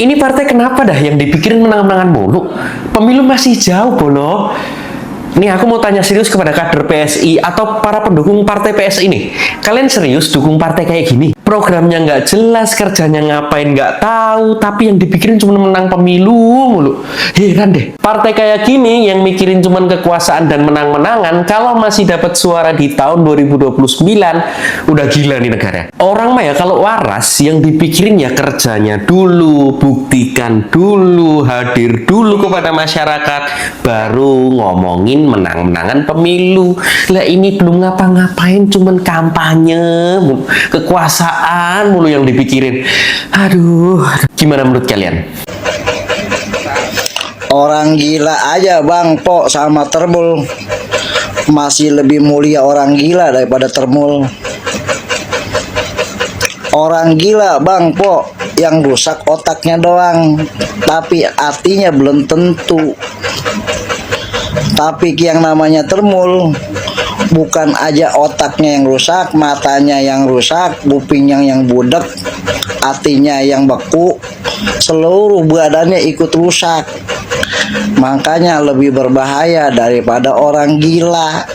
Ini partai kenapa dah yang dipikirin menang-menangan mulu? Pemilu masih jauh, Bolo. Nih aku mau tanya serius kepada kader PSI atau para pendukung partai PSI ini. Kalian serius dukung partai kayak gini? Programnya nggak jelas, kerjanya ngapain nggak tahu, tapi yang dipikirin cuma menang pemilu mulu. Heran deh. Partai kayak gini yang mikirin cuma kekuasaan dan menang-menangan, kalau masih dapat suara di tahun 2029, udah gila nih negara. Orang mah ya kalau waras, yang dipikirin ya kerjanya dulu, buktikan dulu, hadir dulu kepada masyarakat, baru ngomongin menang-menangan pemilu. Lah ini belum ngapa-ngapain, cuman kampanye, kekuasaan mulu yang dipikirin. Aduh, gimana menurut kalian? Orang gila aja Bang Po sama Termul. Masih lebih mulia orang gila daripada Termul. Orang gila Bang Po yang rusak otaknya doang, tapi hatinya belum tentu. Tapi yang namanya Termul, bukan aja otaknya yang rusak, matanya yang rusak, kupingnya yang budek, hatinya yang beku, seluruh badannya ikut rusak. Makanya lebih berbahaya daripada orang gila.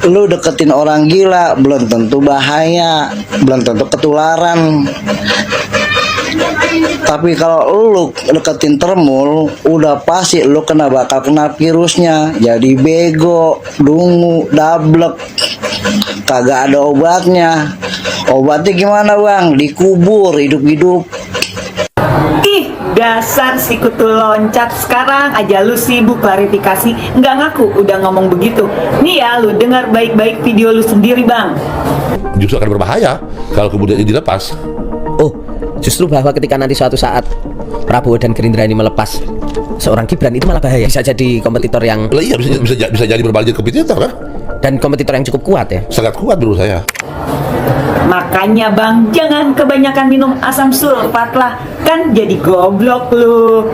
Lu deketin orang gila belum tentu bahaya, belum tentu ketularan. Tapi kalau lu deketin Termul, udah pasti lu bakal kena virusnya. Jadi bego, dungu, dablek, kagak ada obatnya. Obatnya gimana Bang? Dikubur hidup-hidup. Ih, dasar si kutu loncat. Sekarang aja lu sibuk klarifikasi, nggak ngaku udah ngomong begitu. Nih ya, lu dengar baik-baik video lu sendiri Bang. Justru akan berbahaya kalau kemudian ini dilepas. Oh, justru bahwa ketika nanti suatu saat Prabowo dan Gerindra ini melepas seorang Gibran, itu malah bahaya. Bisa jadi kompetitor yang... Lah iya, bisa jadi berbagai kompetitor kan? Dan kompetitor yang cukup kuat ya? Sangat kuat menurut saya. Makanya Bang, jangan kebanyakan minum asam sulfat lah, kan jadi goblok lu.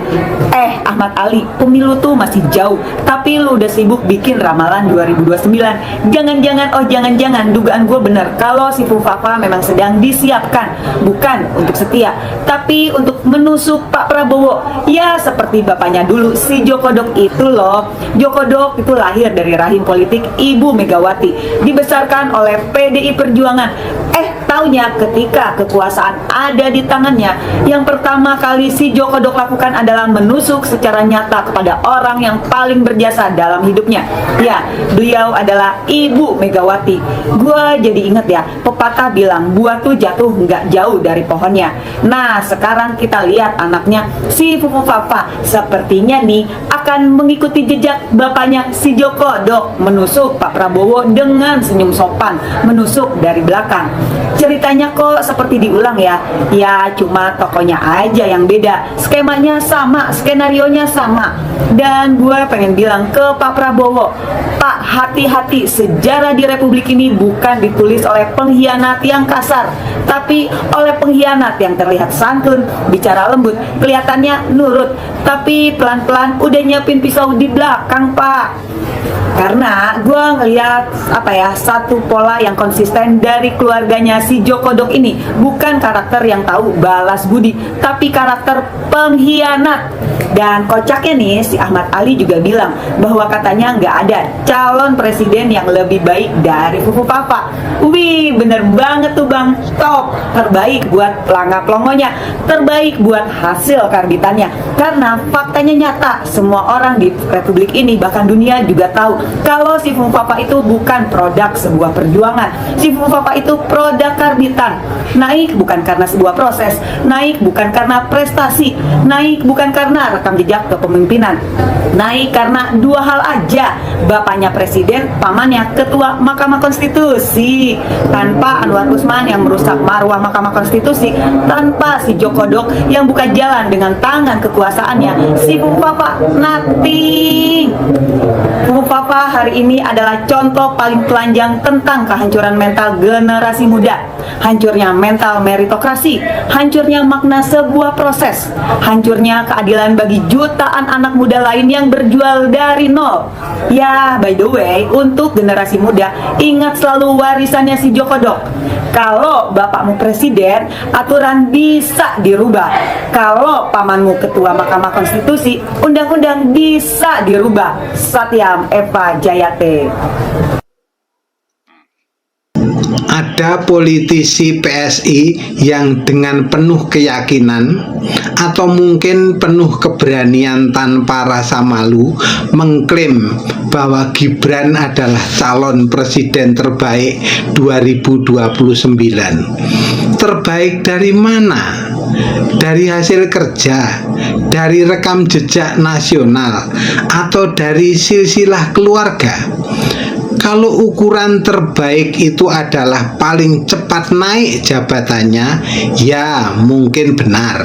Ahmad Ali, pemilu tuh masih jauh, tapi lu udah sibuk bikin ramalan 2029. Jangan-jangan dugaan gue bener, kalau si Fufafa memang sedang disiapkan, bukan untuk setia, tapi untuk menusuk Pak Prabowo. Ya seperti bapaknya dulu, si Jokodok itu loh. Jokodok itu lahir dari rahim politik Ibu Megawati, dibesarkan oleh PDI Perjuangan. Taunya ketika kekuasaan ada di tangannya, yang pertama kali si Jokodok lakukan adalah menusuk secara nyata kepada orang yang paling berjasa dalam hidupnya. Ya, beliau adalah Ibu Megawati. Gua jadi inget ya, pepatah bilang buah tuh jatuh nggak jauh dari pohonnya. Nah, sekarang kita lihat anaknya si Fufu Fafa sepertinya nih akan mengikuti jejak bapaknya si Jokodok, menusuk Pak Prabowo dengan senyum sopan, menusuk dari belakang. Ceritanya kok seperti diulang ya? Ya cuma tokonya aja yang beda, skemanya sama, skenarionya sama. Dan gue pengen bilang ke Pak Prabowo, Pak, hati-hati, sejarah di Republik ini bukan ditulis oleh pengkhianat yang kasar, tapi oleh pengkhianat yang terlihat santun, bicara lembut, kelihatannya nurut, tapi pelan-pelan udah nyiapin pisau di belakang Pak. Karena gue ngeliat satu pola yang konsisten dari keluarganya si Jokodok ini, bukan karakter yang tahu balas budi, tapi karakter pengkhianat. Dan kocaknya nih, si Ahmad Ali juga bilang bahwa katanya nggak ada calon presiden yang lebih baik dari Fufu Papa. Wih, bener banget tuh Bang, top, terbaik buat pelangga-pelongonya, terbaik buat hasil karbitannya. Karena faktanya nyata, semua orang di Republik ini, bahkan dunia juga tahu kalau si Fufu Papa itu bukan produk sebuah perjuangan. Si Fufu Papa itu produk karbitan. Naik bukan karena sebuah proses, naik bukan karena prestasi, naik bukan karena rekam jejak kepemimpinan, naik karena dua hal aja: bapaknya presiden, pamannya ketua Mahkamah Konstitusi. Tanpa Anwar Usman yang merusak marwah Mahkamah Konstitusi, tanpa si Jokodok yang buka jalan dengan tangan kekuasaannya, si Fufu Papa nothing. Fufu Papa hari ini adalah contoh paling telanjang tentang kehancuran mental generasi muda, hancurnya mental meritokrasi, hancurnya makna sebuah proses, hancurnya keadilan bagi jutaan anak muda lain yang berjual dari nol. Ya, by the way, untuk generasi muda, ingat selalu warisannya si Jokodok. Kalau bapakmu presiden, aturan bisa dirubah. Kalau pamanmu ketua Mahkamah Konstitusi, undang-undang bisa dirubah. Satyam Eva Jayate. Ada politisi PSI yang dengan penuh keyakinan atau mungkin penuh keberanian tanpa rasa malu mengklaim bahwa Gibran adalah calon presiden terbaik 2029. Terbaik dari mana? Dari hasil kerja, dari rekam jejak nasional, atau dari silsilah keluarga? Kalau ukuran terbaik itu adalah paling cepat naik jabatannya, ya mungkin benar.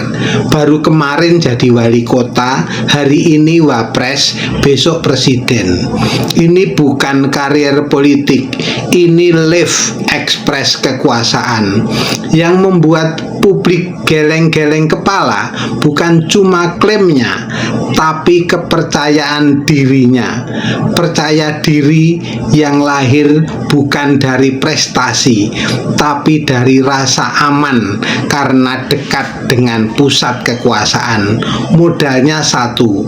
Baru kemarin jadi wali kota, hari ini wapres, besok presiden. Ini bukan karier politik, ini live ekspres kekuasaan. Yang membuat publik geleng-geleng kepala bukan cuma klaimnya, tapi kepercayaan dirinya. Percaya diri yang lahir bukan dari prestasi, tapi dari rasa aman karena dekat dengan pusat kekuasaan. Modalnya satu,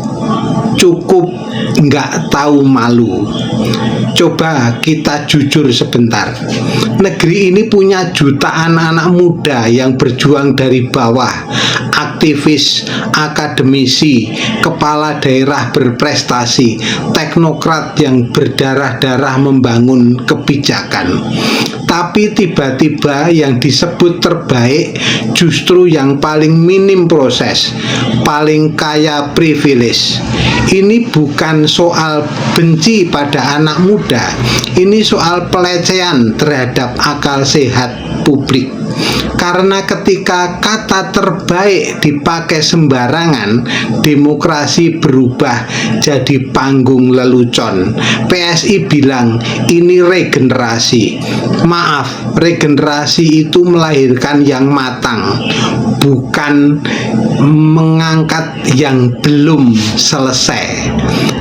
cukup nggak tahu malu. Coba kita jujur sebentar. Negeri ini punya jutaan anak muda yang berjuang dari bawah, aktivis, akademisi, kepala daerah berprestasi, teknokrat yang berdarah-darah membangun kebijakan. Tapi tiba-tiba yang disebut terbaik justru yang paling minim proses, paling kaya privilege. Ini bukan soal benci pada anak muda, ini soal pelecehan terhadap akal sehat publik. Karena ketika kata terbaik dipakai sembarangan, demokrasi berubah jadi panggung lelucon. PSI bilang ini regenerasi. Maaf, regenerasi itu melahirkan yang matang, bukan mengangkat yang belum selesai.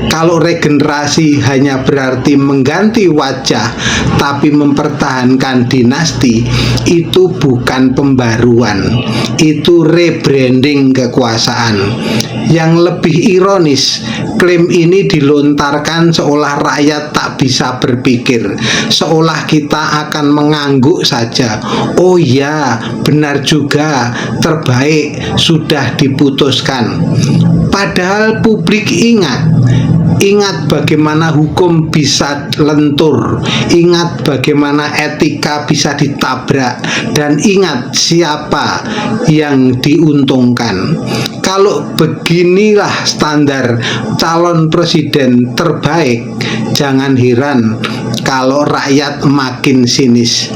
Kalau regenerasi hanya berarti mengganti wajah tapi mempertahankan dinasti, itu bukan pembaruan, itu rebranding kekuasaan. Yang lebih ironis, klaim ini dilontarkan seolah rakyat tak bisa berpikir, seolah kita akan mengangguk saja. Oh ya, benar juga, terbaik sudah diputuskan. Padahal publik ingat bagaimana hukum bisa lentur, ingat bagaimana etika bisa ditabrak, dan ingat siapa yang diuntungkan. Kalau beginilah standar calon presiden terbaik, jangan heran kalau rakyat makin sinis.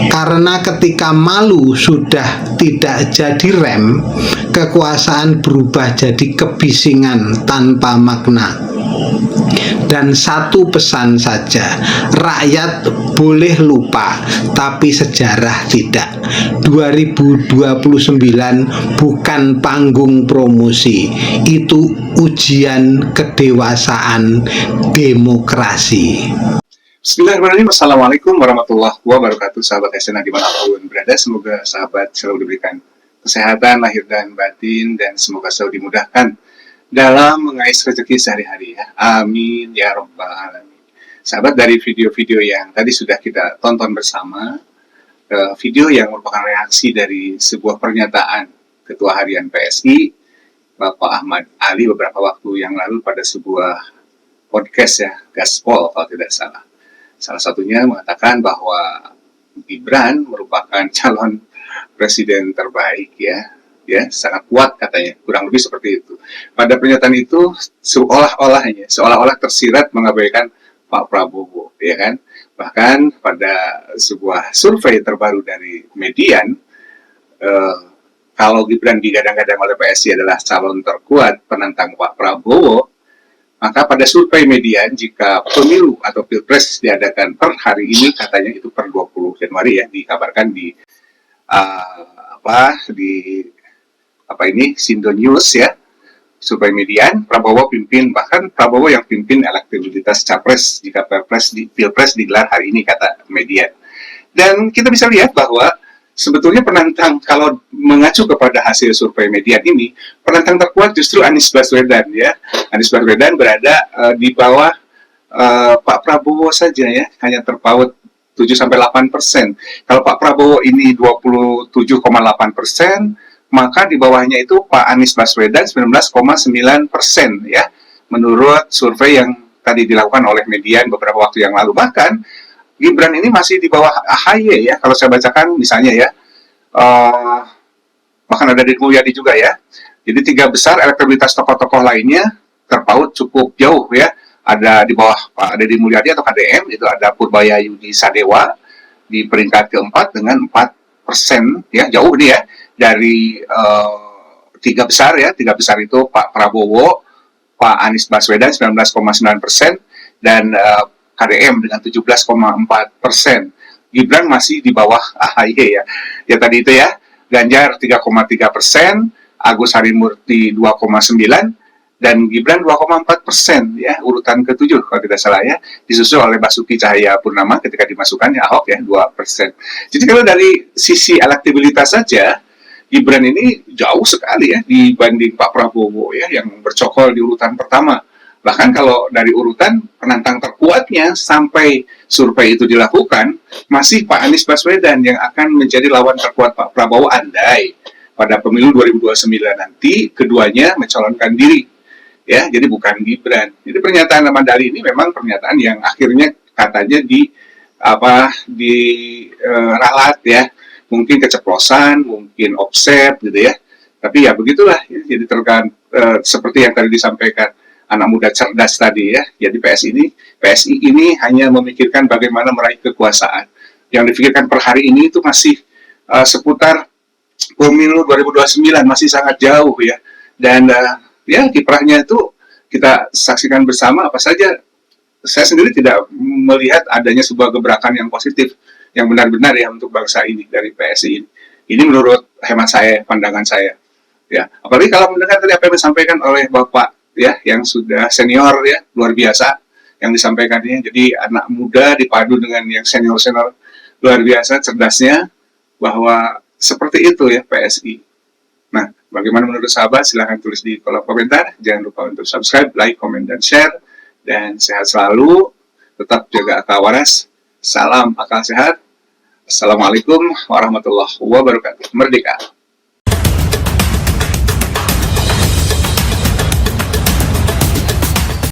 Karena ketika malu sudah tidak jadi rem, kekuasaan berubah jadi kebisingan tanpa makna. Dan satu pesan saja, rakyat boleh lupa, tapi sejarah tidak. 2029 bukan panggung promosi, itu ujian kedewasaan demokrasi. Bismillahirrahmanirrahim. Assalamualaikum warahmatullahi wabarakatuh. Sahabat SNA dimanapun berada, semoga sahabat selalu diberikan kesehatan lahir dan batin, dan semoga selalu dimudahkan dalam mengais rezeki sehari-hari ya. Amin ya robbal alamin. Sahabat, dari video-video yang tadi sudah kita tonton bersama, video yang merupakan reaksi dari sebuah pernyataan Ketua Harian PSI Bapak Ahmad Ali beberapa waktu yang lalu pada sebuah podcast ya, Gaspol kalau tidak salah. Salah satunya mengatakan bahwa Gibran merupakan calon presiden terbaik ya, sangat kuat katanya, kurang lebih seperti itu. Pada pernyataan itu seolah-olah tersirat mengabaikan Pak Prabowo, ya kan? Bahkan pada sebuah survei terbaru dari Median, kalau Gibran digadang-gadang oleh PSI adalah calon terkuat penantang Pak Prabowo, Maka pada survei median, jika pemilu atau pilpres diadakan per hari ini, katanya itu per 20 Januari ya, dikabarkan di Sindo News ya, survei median, Prabowo pimpin, bahkan Prabowo yang pimpin elektabilitas capres jika pilpres digelar hari ini, kata median. Dan kita bisa lihat bahwa sebetulnya penantang, kalau mengacu kepada hasil survei median ini, penantang terkuat justru Anies Baswedan ya. Anies Baswedan berada di bawah Pak Prabowo saja ya, hanya terpaut 7-8%. Kalau Pak Prabowo ini 27,8%, maka di bawahnya itu Pak Anies Baswedan 19,9% ya, menurut survei yang tadi dilakukan oleh median beberapa waktu yang lalu. Bahkan Gibran ini masih di bawah AHY ya, kalau saya bacakan misalnya ya, bahkan ada Deddy Mulyadi juga ya. Jadi 3 besar elektabilitas tokoh-tokoh lainnya terpaut cukup jauh ya. Ada di bawah Pak Deddy Mulyadi atau KDM, itu ada Purbayayudi Sadewa di peringkat keempat dengan 4% ya, jauh nih ya dari 3 besar ya. 3 besar itu Pak Prabowo, Pak Anies Baswedan 19,9% dan KDM dengan 17,4%. Gibran masih di bawah AHY ya. Ya tadi itu ya, Ganjar 3,3%, Agus Harimurti 2,9%, dan Gibran 2,4% ya, urutan ke-7 kalau tidak salah ya, disusul oleh Basuki Cahayapurnama ketika dimasukkannya Ahok ya 2%. Jadi kalau dari sisi elektabilitas saja, Gibran ini jauh sekali ya dibanding Pak Prabowo ya, yang bercokol di urutan pertama. Bahkan kalau dari urutan penantang terkuatnya sampai survei itu dilakukan, masih Pak Anies Baswedan yang akan menjadi lawan terkuat Pak Prabowo andai pada pemilu 2029 nanti keduanya mencalonkan diri. Ya, jadi bukan Gibran. Jadi pernyataan Ahmad Dali ini memang pernyataan yang akhirnya katanya ralat ya. Mungkin keceplosan, mungkin offset gitu ya. Tapi ya begitulah, ya. Jadi seperti yang tadi disampaikan anak muda cerdas tadi ya. Jadi PSI ini hanya memikirkan bagaimana meraih kekuasaan. Yang dipikirkan per hari ini itu masih seputar pemilu 2029, masih sangat jauh ya. Dan ya kiprahnya itu kita saksikan bersama apa saja. Saya sendiri tidak melihat adanya sebuah gebrakan yang positif, yang benar-benar ya untuk bangsa ini dari PSI ini. Ini menurut hemat saya, pandangan saya. Ya, apalagi kalau mendengar tadi apa yang disampaikan oleh Bapak ya, yang sudah senior ya, luar biasa yang disampaikannya. Jadi anak muda dipadu dengan yang senior-senior luar biasa cerdasnya, bahwa seperti itu ya PSI. Nah, bagaimana menurut sahabat? Silahkan tulis di kolom komentar. Jangan lupa untuk subscribe, like, komen, dan share. Dan sehat selalu, tetap jaga akal waras. Salam akal sehat. Assalamualaikum warahmatullahi wabarakatuh. Merdeka!